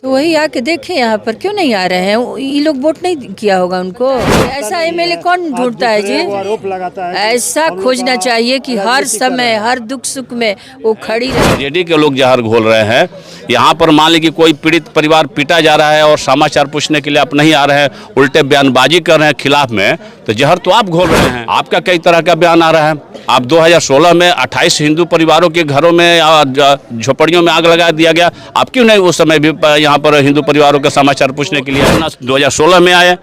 तो वही आके देखें यहाँ पर, क्यों नहीं आ रहे हैं? ये लोग वोट नहीं किया होगा उनको। ऐसा एमएलए कौन ढूंढता है जी? ऐसा खोजना चाहिए कि हर समय हर दुख सुख में वो खड़ी रहे। जेडी के लोग जहर घोल रहे हैं। यहाँ पर मान लीजिए कोई पीड़ित परिवार पीटा जा रहा है और समाचार पूछने के लिए आप नहीं आ रहे हैं, उल्टे बयानबाजी कर रहे हैं खिलाफ में, तो जहर तो आप घोल रहे हैं। आपका कई तरह का बयान आ रहा है। आप 2016 में 28 हिंदू परिवारों के घरों में झोपड़ियों में आग लगा दिया गया। आप क्यों नहीं उस समय भी यहाँ पर हिंदू परिवारों के समाचार पूछने के लिए ना 2016 में आए,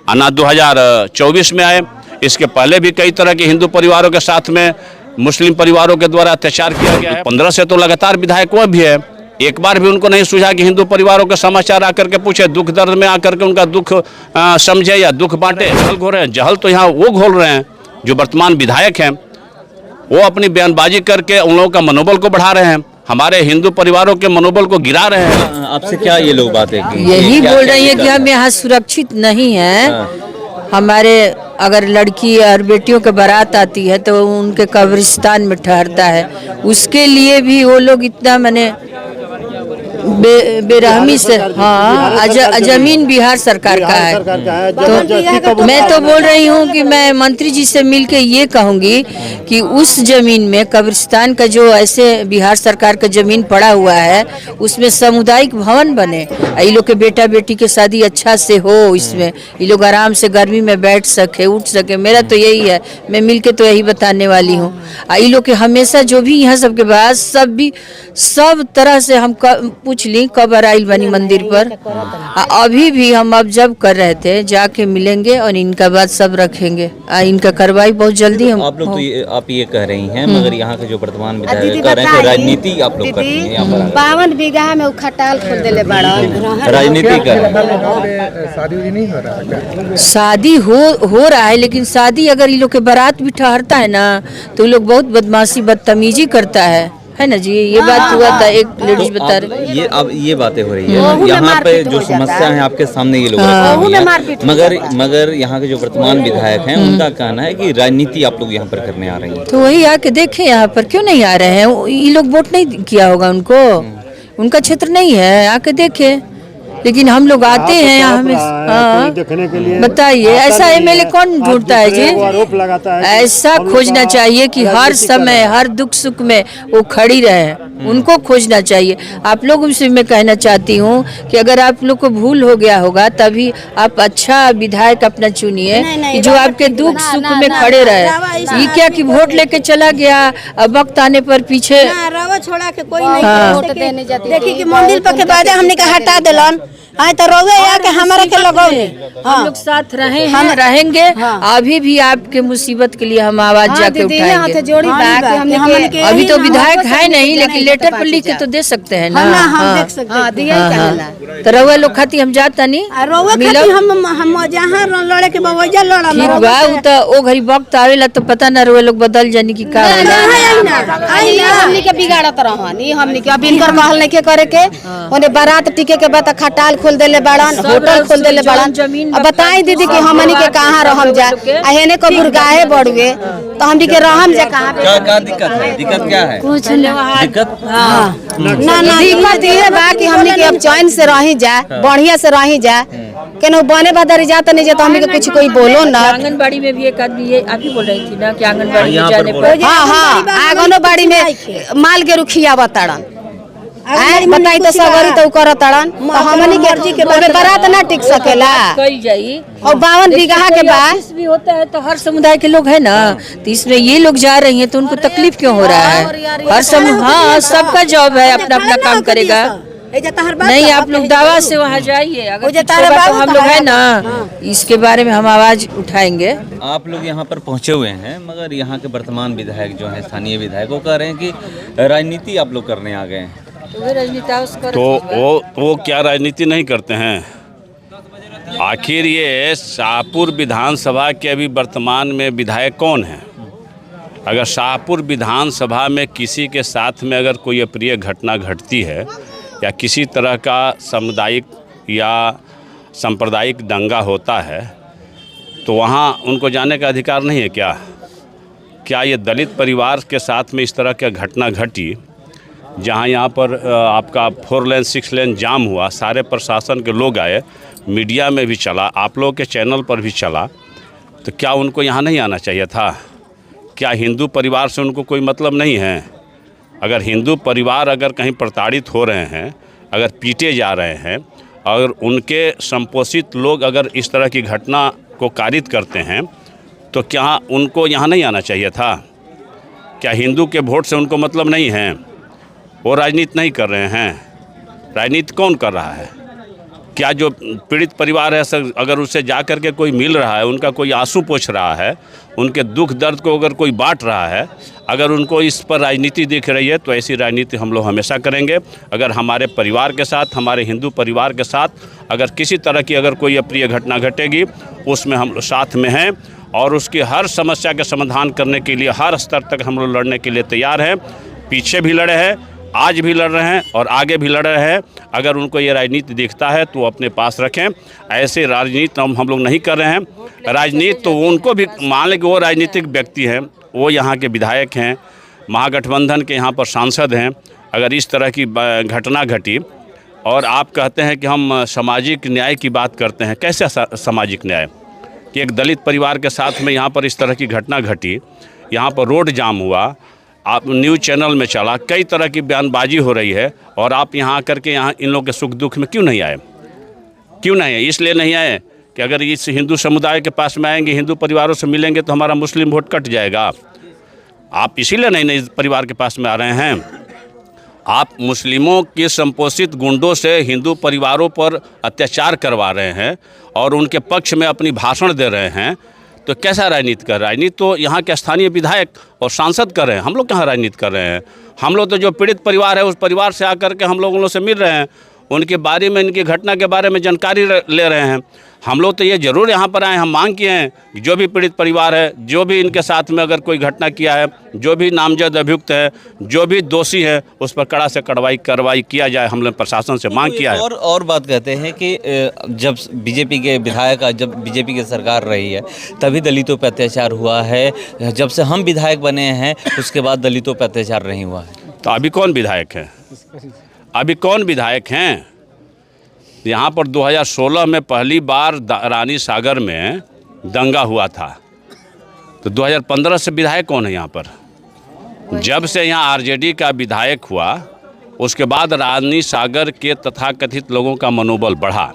ना 2024 में आए? इसके पहले भी कई तरह के हिंदू परिवारों के साथ में मुस्लिम परिवारों के द्वारा अत्याचार किया गया है। 15 से तो लगातार विधायक वो भी है, एक बार भी उनको नहीं सूझा कि हिंदू परिवारों के समाचार आकर के पूछे, दुख दर्द में आकर के उनका दुख समझे या दुख बांटे। जहल घोल रहे हैं। जहल तो यहाँ वो घोल रहे हैं जो वर्तमान विधायक हैं, वो अपनी बयानबाजी करके उन लोगों का मनोबल को बढ़ा रहे हैं, हमारे हिंदू परिवारों के मनोबल को गिरा रहे हैं। आपसे क्या ये लोग बातें यही बोल रही है कि हम यहाँ सुरक्षित नहीं हैं। हमारे अगर लड़की और बेटियों के बारात आती है तो उनके कब्रिस्तान में ठहरता है, उसके लिए भी वो लोग इतना मने बेरहमी से। हाँ, जमीन बिहार सरकार का है। तो मैं तो बोल रही हूँ कि मैं मंत्री जी से मिलके ये कहूँगी कि उस जमीन में कब्रिस्तान का जो ऐसे बिहार सरकार का जमीन पड़ा हुआ है उसमें सामुदायिक भवन बने, ये लोग के बेटा बेटी के शादी अच्छा से हो, इसमें ये लोग आराम से गर्मी में बैठ सके उठ सके। मेरा तो यही है, मैं मिलके तो यही बताने वाली हूँ। ये लोग के हमेशा जो भी यहाँ सबके बाद सब तरह से हम पूछ ली कब आइल बनी मंदिर पर। अभी भी हम अब जब कर रहे थे जाके मिलेंगे और इनका बात सब रखेंगे। इनका कार्रवाई बहुत जल्दी हम। आप लोग तो आप ये कह रही हैं, मगर यहाँ के जो वर्तमान विधायक कर रहे हैं तो राजनीति आप लोग करती हैं यहाँ पर। 52 बीघा में खटाल खोल देले बड़ा राजनीति कर रहे हैं। शादी नहीं हो रहा है? शादी हो रहा है, लेकिन शादी अगर ये लोग के बारात भी ठहरता है ना तो ये लोग बहुत बदमाशी बदतमीजी करता है ना जी। ये बात हुआ था, एक लेडीज बता रही। ये अब ये बातें हो रही है यहाँ पे जो समस्या है आपके सामने ये लोग, मगर यहाँ के जो वर्तमान विधायक हैं उनका कहना है कि राजनीति आप लोग यहाँ पर करने आ रही हैं। तो वही आके देखें यहाँ पर, क्यों नहीं आ रहे हैं? ये लोग वोट नहीं किया होगा उनको, उनका क्षेत्र नहीं है, आके देखें। लेकिन हम लोग आते हैं यहाँ हमें। हाँ, देखने के लिए बताइए, ऐसा एमएलए कौन ढूंढता है जी? आरोप लगाता है। ऐसा खोजना चाहिए कि हर समय हर दुख सुख में वो खड़ी रहे, उनको खोजना चाहिए। आप लोगों से मैं कहना चाहती हूँ कि अगर आप लोग को भूल हो गया होगा तभी आप अच्छा विधायक अपना चुनिए कि जो आपके दुख सुख में खड़े रहे। ये क्या कि वोट लेके चला गया, अब वक्त आने पर पीछे छोड़ा के कोई नहीं वोट देने जाती। देखिए कि मंदिर पर के बाद हमने का हटा दिलन, आए तो रोवे आके हमारे के लगौले। हम लोग साथ रहे हैं, हम रहेंगे। अभी भी आपके मुसीबत के लिए हम आवाज जाके उठाएंगे। अभी तो विधायक है नहीं, लेकिन लेटर पर लिख के तो दे सकते हैं ना। तो रउआ लोग खाती हम जाता नहीं हम जहाँ लड़े के बवैया लड़ा ठीक बा। तो ओ घड़ी वक्त आवेला तो पता ना रउआ लोग बदल जानी की का हमनी के बिगाड़त रहनी। हमनी के अभी इनकर कहल नहीं के करे के ओने बारात टिके के बाद खटाल खोल देले बाड़न, होटल खोल देले बाड़न। अब बताई दीदी कि हमनी के कहाँ रहम जा, अहेने को बुरगाहे बढ़ुए तो हमनी के रहम जा कहाँ पे? क्या दिक्कत है? दिक्कत क्या है? कुछ नहीं दिक्कत ना दिक्कत ये बा कि हमनी के अब चैन से रही जा, बढ़िया से रही जा, केनो बने बदरी जाता नहीं जाता हमनी के कुछ कोई बोलो ना। आंगनबाड़ी में भी एक आदमी ये आप ही बोल रही थी ना कि आंगनबाड़ी में जाने पर। हाँ, आंगनबाड़ी में माल के रुखिया बताड़न। बताई तो सगरी तो कर तड़न, तो हमनी के बारात ना टिक सकेला। कई जाई और 52 बीघा के बाद भी होता है तो हर समुदाय के लोग है ना, तो इसमें ये लोग जा रही हैं तो उनको तकलीफ क्यों हो रहा है? हर समूह, हाँ, सबका जॉब है, अपना अपना काम करेगा। नहीं, आप लोग दावा से वहाँ जाइए, अगर तो हम लोग है ना, इसके बारे में हम आवाज उठाएंगे। आप लोग यहाँ पर पहुँचे हुए हैं, मगर यहाँ के वर्तमान विधायक जो है, स्थानीय विधायक, वो कह रहे हैं कि राजनीति आप लोग करने आ गए हैं। तो वो क्या राजनीति नहीं करते हैं? आखिर ये शाहपुर विधानसभा के अभी वर्तमान में विधायक कौन है? अगर शाहपुर विधानसभा में किसी के साथ में अगर कोई अप्रिय घटना घटती है या किसी तरह का सामुदायिक या सांप्रदायिक दंगा होता है तो वहाँ उनको जाने का अधिकार नहीं है क्या? क्या ये दलित परिवार के साथ में इस तरह की घटना घटी जहाँ यहाँ पर आपका 4 लेन 6 लेन जाम हुआ, सारे प्रशासन के लोग आए, मीडिया में भी चला, आप लोगों के चैनल पर भी चला, तो क्या उनको यहाँ नहीं आना चाहिए था? क्या हिंदू परिवार से उनको कोई मतलब नहीं है? अगर हिंदू परिवार अगर कहीं प्रताड़ित हो रहे हैं, अगर पीटे जा रहे हैं, अगर उनके संपोषित लोग अगर इस तरह की घटना को कारित करते हैं, तो क्या उनको यहाँ नहीं आना चाहिए था? क्या हिंदू के वोट से उनको मतलब नहीं है? वो राजनीति नहीं कर रहे हैं? राजनीति कौन कर रहा है? क्या जो पीड़ित परिवार है सर, अगर उससे जा कर के कोई मिल रहा है, उनका कोई आंसू पोंछ रहा है, उनके दुख दर्द को अगर कोई बांट रहा है, अगर उनको इस पर राजनीति दिख रही है, तो ऐसी राजनीति हम लोग हमेशा करेंगे। अगर हमारे परिवार के साथ, हमारे हिंदू परिवार के साथ अगर किसी तरह की अगर कोई अप्रिय घटना घटेगी, उसमें हम लोग साथ में हैं और उसकी हर समस्या के समाधान करने के लिए हर स्तर तक हम लोग लड़ने के लिए तैयार हैं। पीछे भी लड़े हैं, आज भी लड़ रहे हैं और आगे भी लड़ रहे हैं। अगर उनको ये राजनीति दिखता है तो वो अपने पास रखें। ऐसे राजनीति हम लोग नहीं कर रहे हैं। राजनीति तो उनको भी मान लें कि वो राजनीतिक व्यक्ति हैं, वो यहाँ के विधायक हैं, महागठबंधन के यहाँ पर सांसद हैं। अगर इस तरह की घटना घटी और आप कहते हैं कि हम सामाजिक न्याय की बात करते हैं, कैसे सामाजिक न्याय कि एक दलित परिवार के साथ में यहाँ पर इस तरह की घटना घटी, यहाँ पर रोड जाम हुआ, आप न्यूज़ चैनल में चला, कई तरह की बयानबाजी हो रही है और आप यहाँ आकर के यहाँ इन लोगों के सुख दुख में क्यों नहीं आए? क्यों नहीं आए? इसलिए नहीं आए कि अगर इस हिंदू समुदाय के पास में आएंगे, हिंदू परिवारों से मिलेंगे तो हमारा मुस्लिम वोट कट जाएगा। आप इसीलिए नहीं इस परिवार के पास में आ रहे हैं। आप मुस्लिमों के संपोषित गुंडों से हिंदू परिवारों पर अत्याचार करवा रहे हैं और उनके पक्ष में अपनी भाषण दे रहे हैं, तो कैसा राजनीति कर? राजनीति तो यहाँ के स्थानीय विधायक और सांसद कर रहे हैं। हम लोग कहाँ राजनीति कर रहे हैं? हम लोग तो जो पीड़ित परिवार है उस परिवार से आकर के हम लोगों से मिल रहे हैं, उनके बारे में, इनकी घटना के बारे में जानकारी ले रहे हैं। हम लोग तो ये ज़रूर यहाँ पर आए, हम मांग किए हैं कि जो भी पीड़ित परिवार है, जो भी इनके साथ में अगर कोई घटना किया है, जो भी नामजद अभियुक्त है, जो भी दोषी है, उस पर कड़ा से कार्रवाई किया जाए। हम लोग प्रशासन से मांग किया है। और बात कहते हैं कि जब बीजेपी के विधायक, जब बीजेपी की सरकार रही है तभी दलितों पर अत्याचार हुआ है। जब से हम विधायक बने हैं उसके बाद दलितों पर अत्याचार नहीं हुआ है। तो अभी कौन विधायक है? अभी कौन विधायक हैं? यहाँ पर 2016 में पहली बार रानी सागर में दंगा हुआ था, तो 2015 से विधायक कौन है यहाँ पर? जब से यहाँ आरजेडी का विधायक हुआ उसके बाद रानी सागर के तथाकथित लोगों का मनोबल बढ़ा।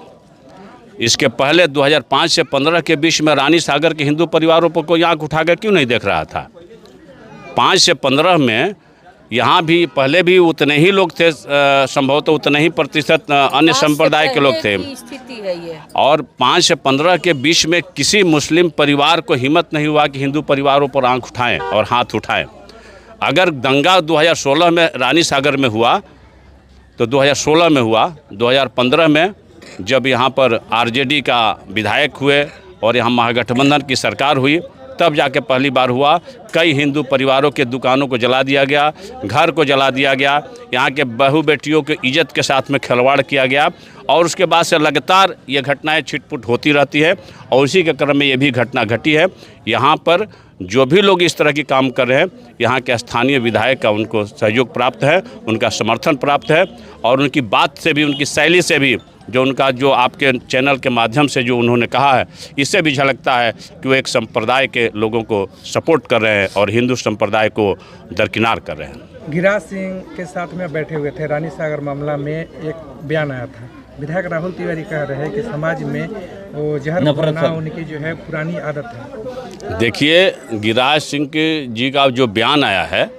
इसके पहले 2005 से 15 के बीच में रानी सागर के हिंदू परिवारों पर कोई आँख उठाकर क्यों नहीं देख रहा था? 5 से 15 में यहाँ भी पहले भी उतने ही लोग थे, संभवतः उतने ही प्रतिशत अन्य संप्रदाय के लोग थे। स्थिति है ये। और 5 से 15 के बीच में किसी मुस्लिम परिवार को हिम्मत नहीं हुआ कि हिंदू परिवारों पर आंख उठाएं और हाथ उठाएं। अगर दंगा 2016 में रानी सागर में हुआ तो 2016 में हुआ, 2015 में जब यहाँ पर आरजेडी का विधायक हुए और यहाँ महागठबंधन की सरकार हुई, तब जाके पहली बार हुआ। कई हिंदू परिवारों के दुकानों को जला दिया गया, घर को जला दिया गया, यहाँ के बहू बेटियों के इज्जत के साथ में खिलवाड़ किया गया और उसके बाद से लगातार ये घटनाएं छिटपुट होती रहती है और उसी के क्रम में ये भी घटना घटी है। यहाँ पर जो भी लोग इस तरह की काम कर रहे हैं, यहाँ के स्थानीय विधायक का उनको सहयोग प्राप्त है, उनका समर्थन प्राप्त है और उनकी बात से भी, उनकी शैली से भी, जो आपके चैनल के माध्यम से जो उन्होंने कहा है, इससे भी झलकता है कि वो एक संप्रदाय के लोगों को सपोर्ट कर रहे हैं और हिंदू संप्रदाय को दरकिनार कर रहे हैं। गिरिराज सिंह के साथ में बैठे हुए थे। रानी सागर मामला में एक बयान आया था, विधायक राहुल तिवारी कह रहे हैं कि समाज में वो जहर घोलना उनकी जो है पुरानी आदत है। देखिए, गिरिराज सिंह जी का जो बयान आया है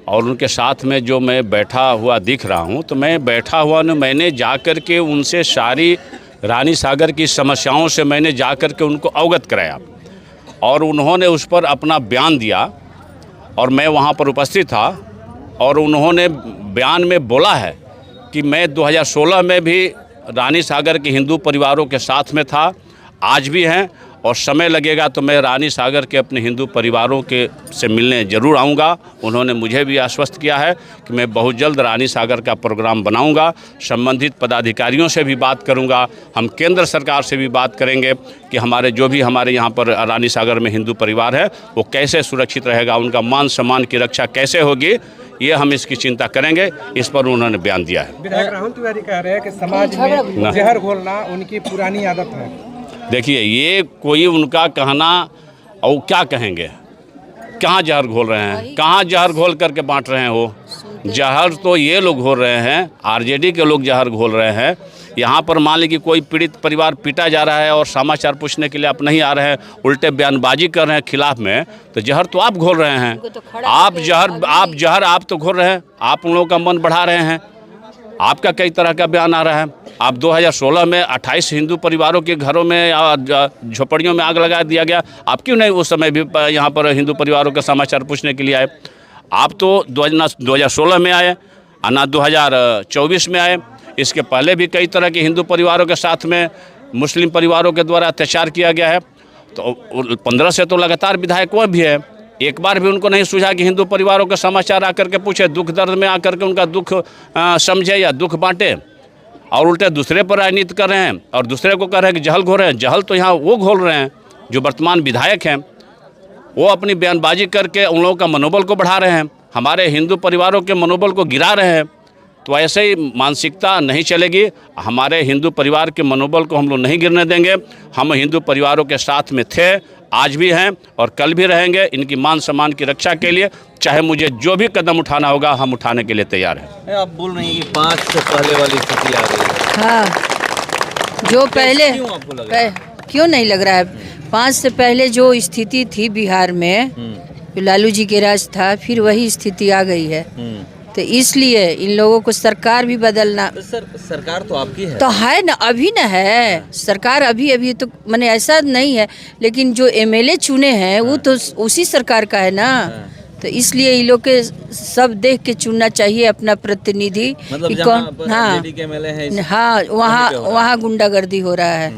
और उनके साथ में जो मैं बैठा हुआ दिख रहा हूँ, तो मैं बैठा हुआ न, मैंने जाकर के उनसे सारी रानी सागर की समस्याओं से मैंने जाकर के उनको अवगत कराया और उन्होंने उस पर अपना बयान दिया और मैं वहाँ पर उपस्थित था और उन्होंने बयान में बोला है कि मैं 2016 में भी रानी सागर के हिंदू परिवारों के साथ में था, आज भी हैं और समय लगेगा तो मैं रानी सागर के अपने हिंदू परिवारों के से मिलने ज़रूर आऊँगा। उन्होंने मुझे भी आश्वस्त किया है कि मैं बहुत जल्द रानी सागर का प्रोग्राम बनाऊँगा, संबंधित पदाधिकारियों से भी बात करूँगा, हम केंद्र सरकार से भी बात करेंगे कि हमारे यहाँ पर रानी सागर में हिंदू परिवार है वो कैसे सुरक्षित रहेगा, उनका मान सम्मान की रक्षा कैसे होगी, ये हम इसकी चिंता करेंगे, इस पर उन्होंने बयान दिया है। विधायक राहुल तिवारी कह रहे हैं कि समाज में जहर घोलना उनकी पुरानी आदत है। देखिए, ये कोई उनका कहना, और क्या कहेंगे, कहाँ जहर घोल रहे हैं, कहाँ जहर घोल करके बांट रहे हैं? वो जहर तो ये लोग घोल रहे हैं, आरजेडी के लोग जहर घोल रहे हैं। यहाँ पर मान लीजिए कोई पीड़ित परिवार पीटा जा रहा है और समाचार पूछने के लिए आप नहीं आ रहे हैं, उल्टे बयानबाजी कर रहे हैं खिलाफ में, तो जहर तो आप घोल रहे हैं। आप जहर आप तो घोल रहे हैं, आप उन लोगों का मन बढ़ा रहे हैं। आपका कई तरह का बयान आ रहा है। आप 2016 में 28 हिंदू परिवारों के घरों में झोपड़ियों में आग लगा दिया गया, आप क्यों नहीं उस समय भी यहाँ पर हिंदू परिवारों का समाचार पूछने के लिए आए? आप तो 2016 में आए, ना 2024 में आए। इसके पहले भी कई तरह के हिंदू परिवारों के साथ में मुस्लिम परिवारों के द्वारा अत्याचार किया गया है। तो 15 से तो लगातार विधायक वो भी है, एक बार भी उनको नहीं सूझा कि हिंदू परिवारों के समाचार आकर के पूछे, दुख दर्द में आकर के उनका दुख समझे या दुख बांटे, और उल्टे दूसरे पर राजनीति कर रहे हैं और दूसरे को कह रहे हैं कि जहल घोल रहे हैं। जहल तो यहाँ वो घोल रहे हैं जो वर्तमान विधायक हैं, वो अपनी बयानबाजी करके उन लोगों का मनोबल को बढ़ा रहे हैं, हमारे हिंदू परिवारों के मनोबल को गिरा रहे हैं। तो ऐसे ही मानसिकता नहीं चलेगी। हमारे हिंदू परिवार के मनोबल को हम लोग नहीं गिरने देंगे। हम हिंदू परिवारों के साथ में थे, आज भी हैं और कल भी रहेंगे। इनकी मान सम्मान की रक्षा के लिए चाहे मुझे जो भी कदम उठाना होगा, हम उठाने के लिए तैयार हैं। आप बोल रहे हैं कि 5 से पहले वाली स्थिति आ गई है। हाँ, जो पहले क्यों आपको लग रहा है? क्यों नहीं लग रहा है? 5 से पहले जो स्थिति थी बिहार में, जो लालू जी के राज था, फिर वही स्थिति आ गई है। तो इसलिए इन लोगों को सरकार भी बदलना। तो सरकार तो आपकी है, तो है ना, अभी ना है सरकार, अभी तो मैंने ऐसा नहीं है, लेकिन जो एमएलए चुने हैं वो तो उसी सरकार का है ना। तो इसलिए इन लोग के सब देख के चुनना चाहिए अपना प्रतिनिधि। मतलब कि जहाँ कौन, पर हाँ लेडी के एमएलए हैं, हाँ, वहाँ गुंडागर्दी हो रहा है।